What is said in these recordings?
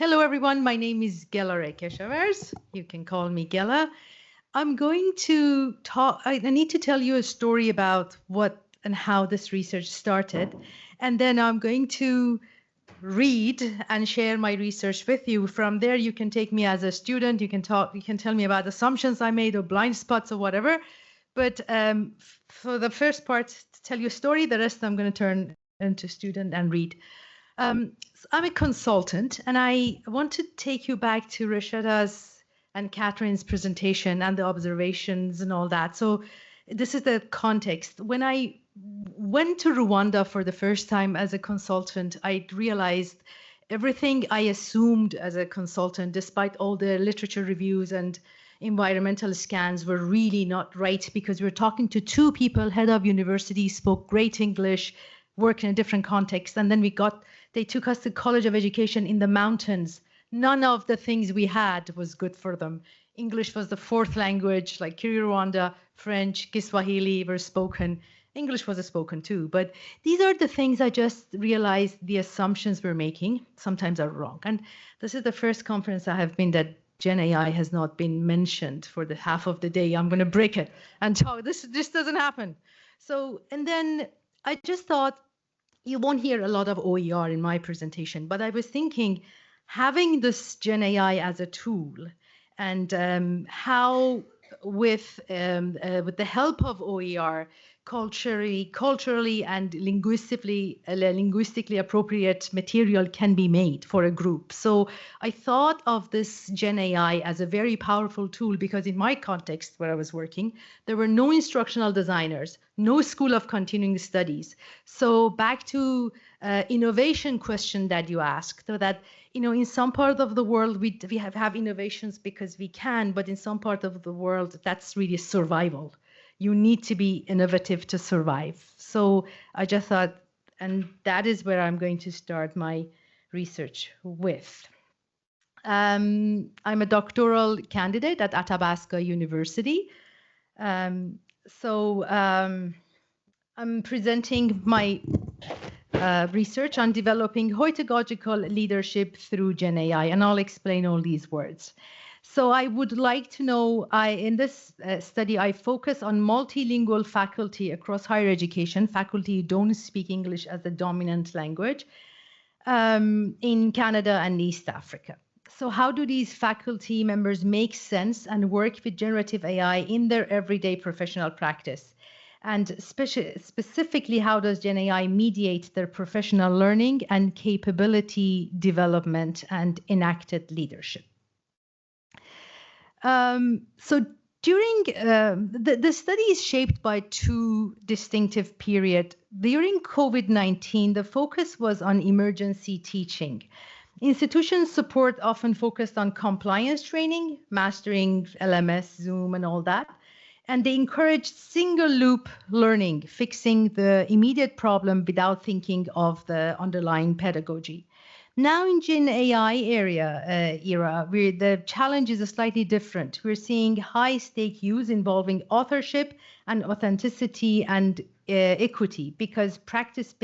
Hello, everyone. My name is Gelareh Keshavarz. You can call me Gela. I'm going to talk, I need to tell you a story about what and how this research started. And then I'm going to read and share my research with you. From there, you can take me as a student. You can tell me about assumptions I made or blind spots or whatever. But for the first part, to tell you a story, the rest I'm going to turn into student and read. I'm a consultant, and I want to take you back to Rasheda's and Catherine's presentation and the observations and all that. So this is the context. When I went to Rwanda for the first time as a consultant, I realized everything I assumed as a consultant, despite all the literature reviews and environmental scans, were really not right, because we were talking to two people, head of university, spoke great English, work in a different context, and then they took us to College of Education in the mountains. None of the things we had was good for them. English was the fourth language, like Kinyarwanda, French, Kiswahili were spoken. English was spoken too, but these are the things I just realized the assumptions we're making sometimes are wrong. And this is the first conference I have been that Gen AI has not been mentioned for the half of the day. I'm going to break it and talk. This doesn't happen. So, and then I just thought, you won't hear a lot of OER in my presentation, but I was thinking having this Gen AI as a tool and how with the help of OER, culturally and linguistically appropriate material can be made for a group. So I thought of this Gen AI as a very powerful tool, because in my context where I was working, there were no instructional designers, no school of continuing studies. So back to innovation question that you asked, so that, in some part of the world, we have innovations because we can, but in some part of the world, that's really survival. You need to be innovative to survive. So I just thought, and that is where I'm going to start my research with. I'm a doctoral candidate at Athabasca University. I'm presenting my research on developing Hautagogical leadership through Gen AI, and I'll explain all these words. So I would like to know, in this study, I focus on multilingual faculty across higher education, faculty who don't speak English as a dominant language, in Canada and East Africa. So how do these faculty members make sense and work with generative AI in their everyday professional practice? And specifically, how does Gen AI mediate their professional learning and capability development and enacted leadership? So during the study is shaped by two distinctive periods. During COVID-19, the focus was on emergency teaching. Institution support often focused on compliance training, mastering LMS, Zoom, and all that. And they encouraged single loop learning, fixing the immediate problem without thinking of the underlying pedagogy. Now in Gen AI era, where the challenge is slightly different. We're seeing high-stake use involving authorship and authenticity and equity, because practice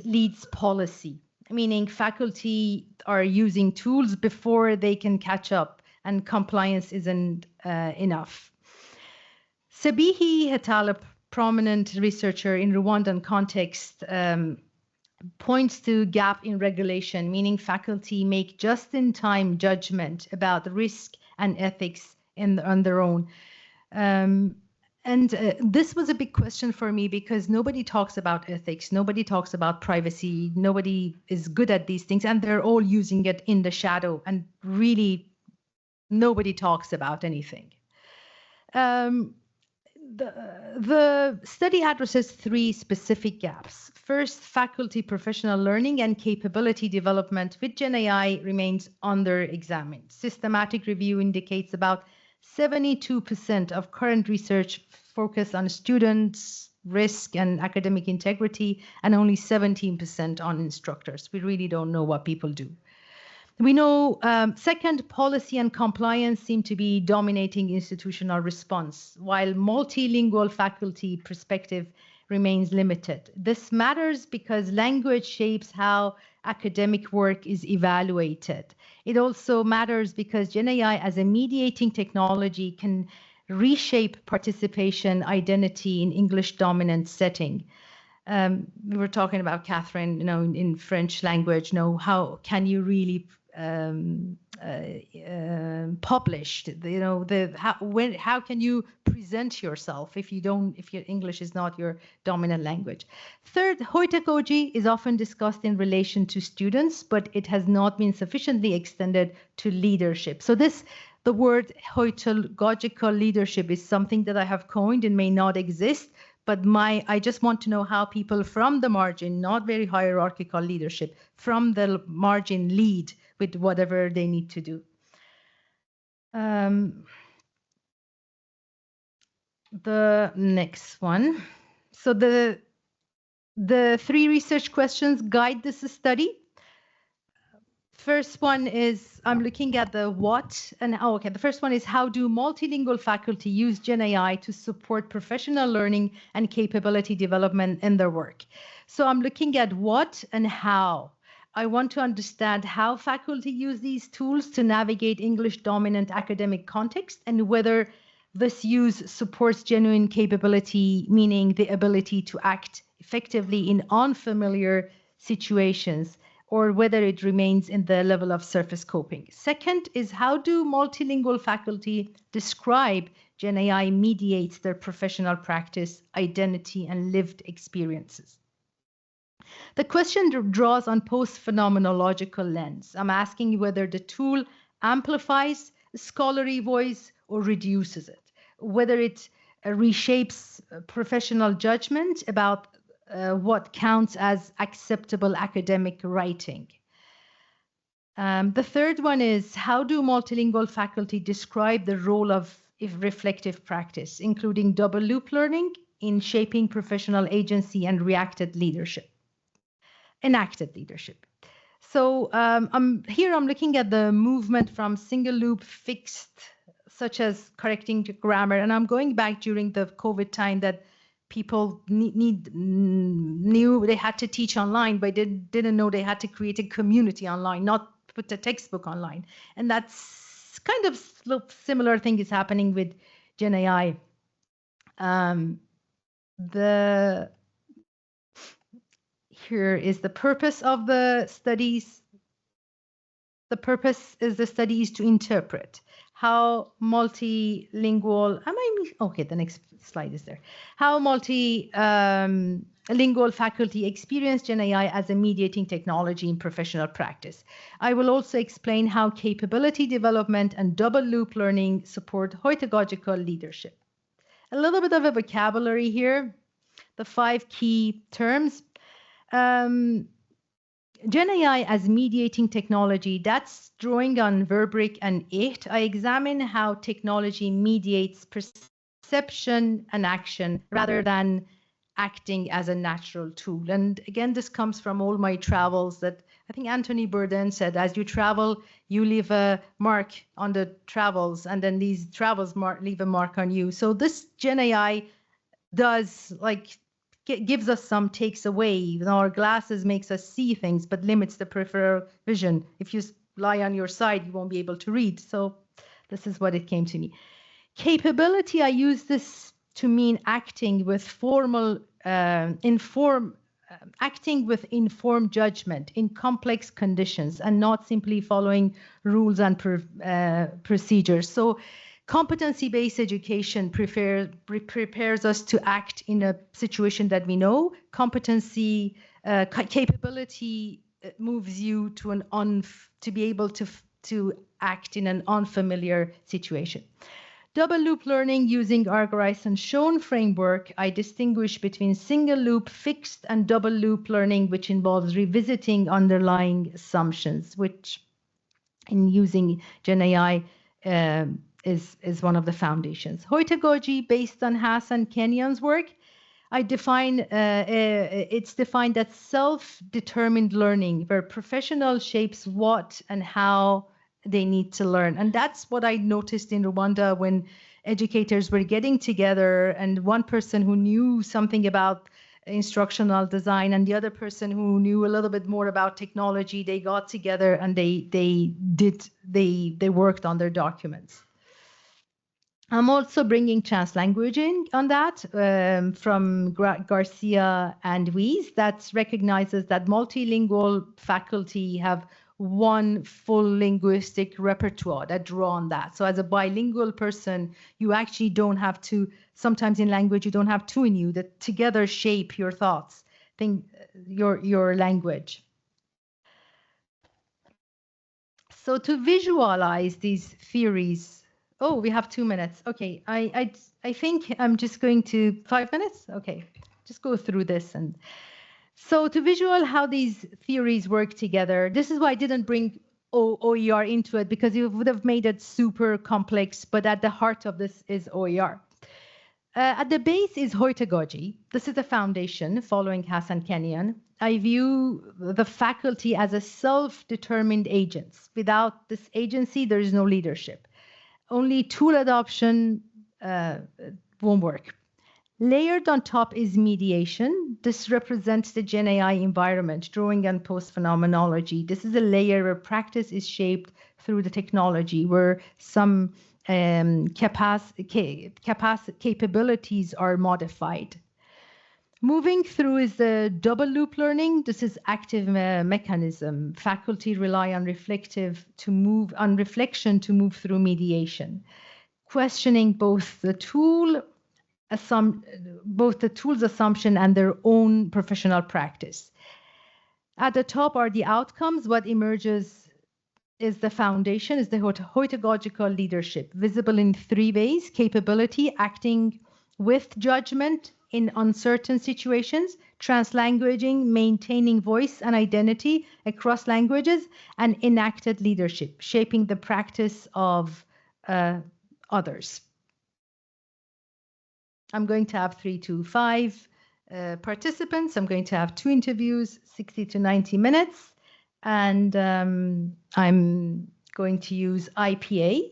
leads policy, meaning faculty are using tools before they can catch up, and compliance isn't enough. Sabihi et al., a prominent researcher in Rwandan context, points to gap in regulation, meaning faculty make just-in-time judgment about risk and ethics on their own. This was a big question for me, because nobody talks about ethics, nobody talks about privacy, nobody is good at these things, and they're all using it in the shadow, and really nobody talks about anything. The study addresses three specific gaps. First, faculty professional learning and capability development with Gen AI remains under-examined. Systematic review indicates about 72% of current research focus on students' risk and academic integrity, and only 17% on instructors. We really don't know what people do. We know, second, policy and compliance seem to be dominating institutional response, while multilingual faculty perspective remains limited. This matters because language shapes how academic work is evaluated. It also matters because GenAI as a mediating technology can reshape participation identity in English dominant setting. We were talking about Catherine, in French language, how can you really publish, how can you present yourself if your English is not your dominant language? Third, Hautagogy is often discussed in relation to students, but it has not been sufficiently extended to leadership. So the word Hautagogical leadership is something that I have coined and may not exist, but I just want to know how people from the margin, not very hierarchical leadership, from the margin lead with whatever they need to do. The next one. So the three research questions guide this study. First one is, I'm looking at the what and how. Okay, the first one is, how do multilingual faculty use GenAI to support professional learning and capability development in their work? So I'm looking at what and how. I want to understand how faculty use these tools to navigate English dominant academic context and whether this use supports genuine capability, meaning the ability to act effectively in unfamiliar situations, or whether it remains in the level of surface coping. Second is, how do multilingual faculty describe GenAI mediates their professional practice, identity, and lived experiences? The question draws on post-phenomenological lens. I'm asking whether the tool amplifies scholarly voice or reduces it, whether it reshapes professional judgment about what counts as acceptable academic writing. The third one is, how do multilingual faculty describe the role of reflective practice, including double loop learning in shaping professional agency and enacted leadership? So I'm looking at the movement from single loop fixed, such as correcting grammar, and I'm going back during the COVID time that people knew they had to teach online, but didn't know they had to create a community online, not put a textbook online. And that's kind of similar thing is happening with GenAI. Here is the purpose of the studies. The purpose is the studies to interpret how multilingual, the next slide is there. How multilingual faculty experience GenAI as a mediating technology in professional practice. I will also explain how capability development and double loop learning support Hautagogical leadership. A little bit of a vocabulary here, the 5 key terms. GenAI as mediating technology, that's drawing on Verbrick and Echt. I examine how technology mediates perception and action rather than acting as a natural tool. And again, this comes from all my travels that I think Anthony Bourdain said, as you travel, you leave a mark on the travels, and then these travels leave a mark on you. So this GenAI does gives us some takes away. Our glasses makes us see things, but limits the peripheral vision. If you lie on your side, you won't be able to read. So this is what it came to me. Capability, I use this to mean acting with acting with informed judgment in complex conditions and not simply following rules and procedures. So competency-based education prepares us to act in a situation that we know. Competency, capability moves you to to be able to act in an unfamiliar situation. Double loop learning using Argyris and Schoen framework, I distinguish between single loop fixed and double loop learning, which involves revisiting underlying assumptions, which in using GenAI is one of the foundations. Hautagogy, based on Hassan Kenyon's work, it's defined as self-determined learning, where professional shapes what and how they need to learn. And that's what I noticed in Rwanda when educators were getting together, and one person who knew something about instructional design, and the other person who knew a little bit more about technology, they got together and they worked on their documents. I'm also bringing translanguaging on that from Garcia and Weiss, that recognizes that multilingual faculty have one full linguistic repertoire that draw on that. So as a bilingual person, you actually don't have to, sometimes in language, you don't have two in you that together shape your thoughts, your language. So to visualize these theories, oh, we have 2 minutes. Okay, I think I'm just going to 5 minutes. Okay, just go through this. And so to visual how these theories work together, this is why I didn't bring OER into it, because it would have made it super complex, but at the heart of this is OER. At the base is Hautagogical. This is the foundation following Hassan Kenyan. I view the faculty as a self-determined agents. Without this agency, there is no leadership. Only tool adoption won't work. Layered on top is mediation. This represents the Gen AI environment, drawing on post-phenomenology. This is a layer where practice is shaped through the technology, where some capabilities are modified. Moving through is the double loop learning. This is active mechanism. Faculty rely on reflection to move through mediation, questioning both the tool's assumption and their own professional practice. At the top are the outcomes. What emerges is the foundation, is the Hautagogical leadership, visible in 3 ways: capability, acting with judgment in uncertain situations; translanguaging, maintaining voice and identity across languages; and enacted leadership, shaping the practice of others. I'm going to have 3 to 5 participants. I'm going to have 2 interviews, 60 to 90 minutes. And I'm going to use IPA,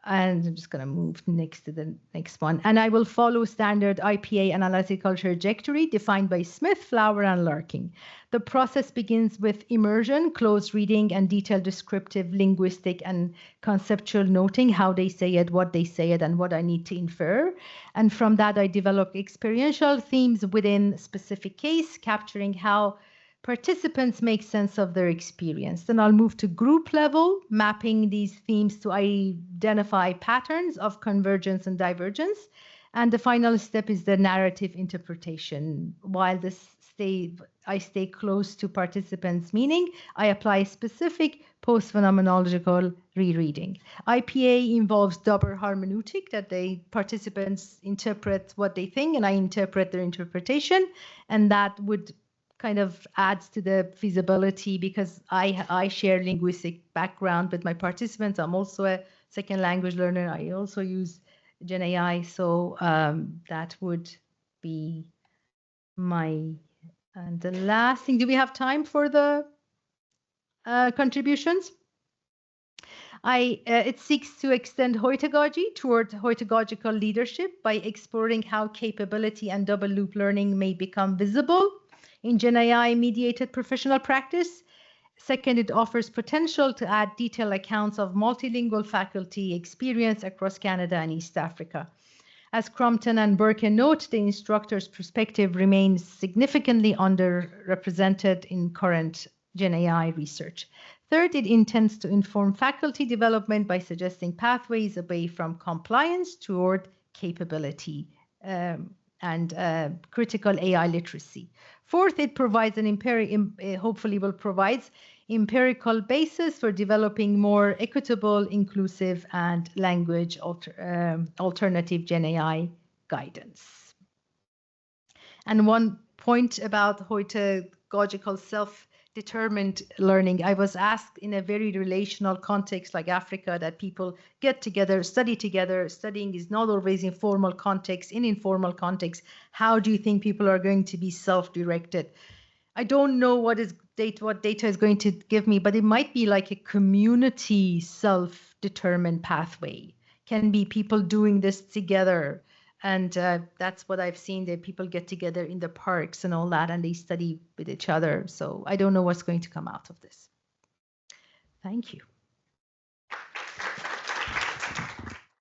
and I'm just going to move next to the next one. And I will follow standard IPA analytical trajectory defined by Smith, Flower, and Larkin. The process begins with immersion, close reading, and detailed descriptive, linguistic, and conceptual noting, how they say it, what they say it, and what I need to infer. And from that, I develop experiential themes within specific case, capturing how participants make sense of their experience. Then I'll move to group level, mapping these themes to identify patterns of convergence and divergence. And the final step is the narrative interpretation. While I stay close to participants' meaning, I apply specific post-phenomenological rereading. IPA involves double hermeneutic, that participants interpret what they think and I interpret their interpretation, and that would kind of adds to the feasibility, because I share linguistic background with my participants. I'm also a second language learner. I also use Gen AI, so that would be my. And the last thing, do we have time for the contributions? It seeks to extend Hautagogy toward Hautagogical leadership by exploring how capability and double loop learning may become visible in Gen AI-mediated professional practice. Second, it offers potential to add detailed accounts of multilingual faculty experience across Canada and East Africa. As Crompton and Birken note, the instructor's perspective remains significantly underrepresented in current Gen AI research. Third, it intends to inform faculty development by suggesting pathways away from compliance toward capability and critical AI literacy. Fourth, it provides hopefully will provide empirical basis for developing more equitable, inclusive, and language alternative Gen AI guidance. And one point about Hautagogical self-determined learning, I was asked in a very relational context like Africa that people get together, study together. Studying is not always in formal context. In informal context, how do you think people are going to be self-directed? I don't know what data is going to give me, but it might be like a community self-determined pathway. Can be people doing this together And that's what I've seen, that people get together in the parks and all that, and they study with each other. So I don't know what's going to come out of this. Thank you.